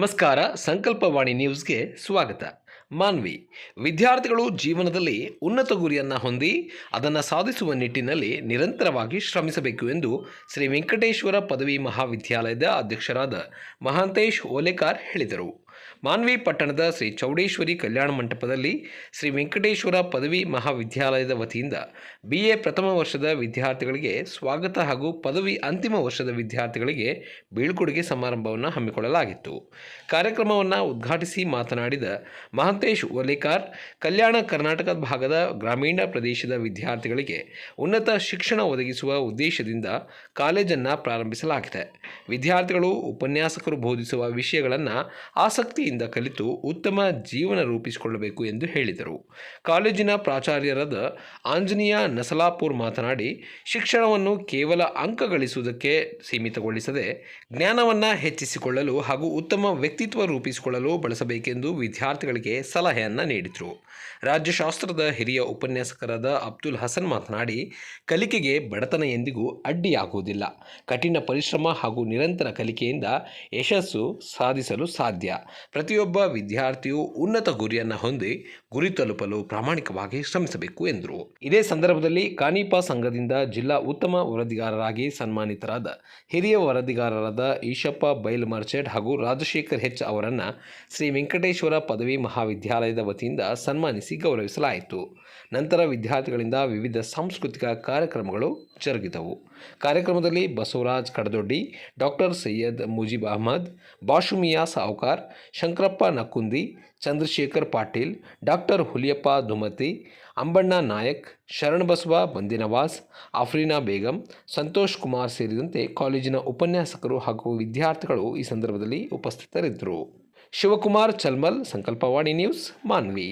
ನಮಸ್ಕಾರ. ಸಂಕಲ್ಪವಾಣಿ ನ್ಯೂಸ್ಗೆ ಸ್ವಾಗತ. ಮಾನ್ವಿ ವಿದ್ಯಾರ್ಥಿಗಳು ಜೀವನದಲ್ಲಿ ಉನ್ನತ ಗುರಿಯನ್ನು ಹೊಂದಿ ಅದನ್ನು ಸಾಧಿಸುವ ನಿಟ್ಟಿನಲ್ಲಿ ನಿರಂತರವಾಗಿ ಶ್ರಮಿಸಬೇಕು ಎಂದು ಶ್ರೀ ವೆಂಕಟೇಶ್ವರ ಪದವಿ ಮಹಾವಿದ್ಯಾಲಯದ ಅಧ್ಯಕ್ಷರಾದ ಮಹಾಂತೇಶ್ ಓಲೇಕಾರ್ ಹೇಳಿದರು. ಮಾನ್ವಿ ಪಟ್ಟಣದ ಶ್ರೀ ಚೌಡೇಶ್ವರಿ ಕಲ್ಯಾಣ ಮಂಟಪದಲ್ಲಿ ಶ್ರೀ ವೆಂಕಟೇಶ್ವರ ಪದವಿ ಮಹಾವಿದ್ಯಾಲಯದ ವತಿಯಿಂದ BA ಪ್ರಥಮ ವರ್ಷದ ವಿದ್ಯಾರ್ಥಿಗಳಿಗೆ ಸ್ವಾಗತ ಹಾಗೂ ಪದವಿ ಅಂತಿಮ ವರ್ಷದ ವಿದ್ಯಾರ್ಥಿಗಳಿಗೆ ಬೀಳ್ಕೊಡುಗೆ ಸಮಾರಂಭವನ್ನು ಹಮ್ಮಿಕೊಳ್ಳಲಾಗಿತ್ತು. ಕಾರ್ಯಕ್ರಮವನ್ನು ಉದ್ಘಾಟಿಸಿ ಮಾತನಾಡಿದ ಮಹಾಂತೇಶ್ ಓಲೇಕಾರ್, ಕಲ್ಯಾಣ ಕರ್ನಾಟಕ ಭಾಗದ ಗ್ರಾಮೀಣ ಪ್ರದೇಶದ ವಿದ್ಯಾರ್ಥಿಗಳಿಗೆ ಉನ್ನತ ಶಿಕ್ಷಣ ಒದಗಿಸುವ ಉದ್ದೇಶದಿಂದ ಕಾಲೇಜನ್ನು ಪ್ರಾರಂಭಿಸಲಾಗಿದೆ. ವಿದ್ಯಾರ್ಥಿಗಳು ಉಪನ್ಯಾಸಕರು ಬೋಧಿಸುವ ವಿಷಯಗಳನ್ನು ಆಸಕ್ತಿಯಿಂದ ಕಲಿತು ಉತ್ತಮ ಜೀವನ ರೂಪಿಸಿಕೊಳ್ಳಬೇಕು ಎಂದು ಹೇಳಿದರು. ಕಾಲೇಜಿನ ಪ್ರಾಚಾರ್ಯರಾದ ಆಂಜನೇಯ ನಸಲಾಪುರ್ ಮಾತನಾಡಿ, ಶಿಕ್ಷಣವನ್ನು ಕೇವಲ ಅಂಕ ಗಳಿಸುವುದಕ್ಕೆ ಸೀಮಿತಗೊಳಿಸದೆ ಜ್ಞಾನವನ್ನು ಹೆಚ್ಚಿಸಿಕೊಳ್ಳಲು ಹಾಗೂ ಉತ್ತಮ ವ್ಯಕ್ತಿತ್ವ ರೂಪಿಸಿಕೊಳ್ಳಲು ಬಳಸಬೇಕೆಂದು ವಿದ್ಯಾರ್ಥಿಗಳಿಗೆ ಸಲಹೆಯನ್ನು ನೀಡಿದರು. ರಾಜ್ಯಶಾಸ್ತ್ರದ ಹಿರಿಯ ಉಪನ್ಯಾಸಕರಾದ ಅಬ್ದುಲ್ ಹಸನ್ ಮಾತನಾಡಿ, ಕಲಿಕೆಗೆ ಬಡತನ ಎಂದಿಗೂ ಅಡ್ಡಿಯಾಗುವುದಿಲ್ಲ. ಕಠಿಣ ಪರಿಶ್ರಮ ಹಾಗೂ ನಿರಂತರ ಕಲಿಕೆಯಿಂದ ಯಶಸ್ಸು ಸಾಧಿಸಲು ಸಾಧ್ಯ. ಪ್ರತಿಯೊಬ್ಬ ವಿದ್ಯಾರ್ಥಿಯು ಉನ್ನತ ಗುರಿಯನ್ನು ಹೊಂದಿ ಗುರಿ ತಲುಪಲು ಪ್ರಾಮಾಣಿಕವಾಗಿ ಶ್ರಮಿಸಬೇಕು ಎಂದರು. ಇದೇ ಸಂದರ್ಭದಲ್ಲಿ ಕಾನಿಪ ಸಂಘದಿಂದ ಜಿಲ್ಲಾ ಉತ್ತಮ ವರದಿಗಾರರಾಗಿ ಸನ್ಮಾನಿತರಾದ ಹಿರಿಯ ವರದಿಗಾರರಾದ ಈಶಪ್ಪ ಬೈಲ್ ಮರ್ಚೆಟ್ ಹಾಗೂ ರಾಜಶೇಖರ್ ಹೆಚ್ ಅವರನ್ನು ಶ್ರೀ ವೆಂಕಟೇಶ್ವರ ಪದವಿ ಮಹಾವಿದ್ಯಾಲಯದ ವತಿಯಿಂದ ಸನ್ಮಾನಿಸಿ ಗೌರವಿಸಲಾಯಿತು. ನಂತರ ವಿದ್ಯಾರ್ಥಿಗಳಿಂದ ವಿವಿಧ ಸಾಂಸ್ಕೃತಿಕ ಕಾರ್ಯಕ್ರಮಗಳು ಜರುಗಿದವು. ಕಾರ್ಯಕ್ರಮದಲ್ಲಿ ಬಸವರಾಜ್ ಕಡದೊಡ್ಡಿ, ಡಾಕ್ಟರ್ ಸೈಯದ್ ಮುಜೀಬ್ ಅಹಮದ್, ಬಾಷುಮಿಯಾ ಸಾವ್ಕಾರ್, ಶಂಕರಪ್ಪ ನಕ್ಕುಂದಿ, ಚಂದ್ರಶೇಖರ್ ಪಾಟೀಲ್, ಡಾಕ್ಟರ್ ಹುಲಿಯಪ್ಪ ದುಮತಿ, ಅಂಬಣ್ಣ ನಾಯಕ್, ಶರಣಬಸವ ಬಂದಿನವಾಸ್, ಆಫ್ರೀನಾ ಬೇಗಂ, ಸಂತೋಷ್ ಕುಮಾರ್ ಸೇರಿದಂತೆ ಕಾಲೇಜಿನ ಉಪನ್ಯಾಸಕರು ಹಾಗೂ ವಿದ್ಯಾರ್ಥಿಗಳು ಈ ಸಂದರ್ಭದಲ್ಲಿ ಉಪಸ್ಥಿತರಿದ್ದರು. ಶಿವಕುಮಾರ್ ಚಲ್ಮಲ್, ಸಂಕಲ್ಪವಾಣಿ ನ್ಯೂಸ್, ಮಾನ್ವಿ.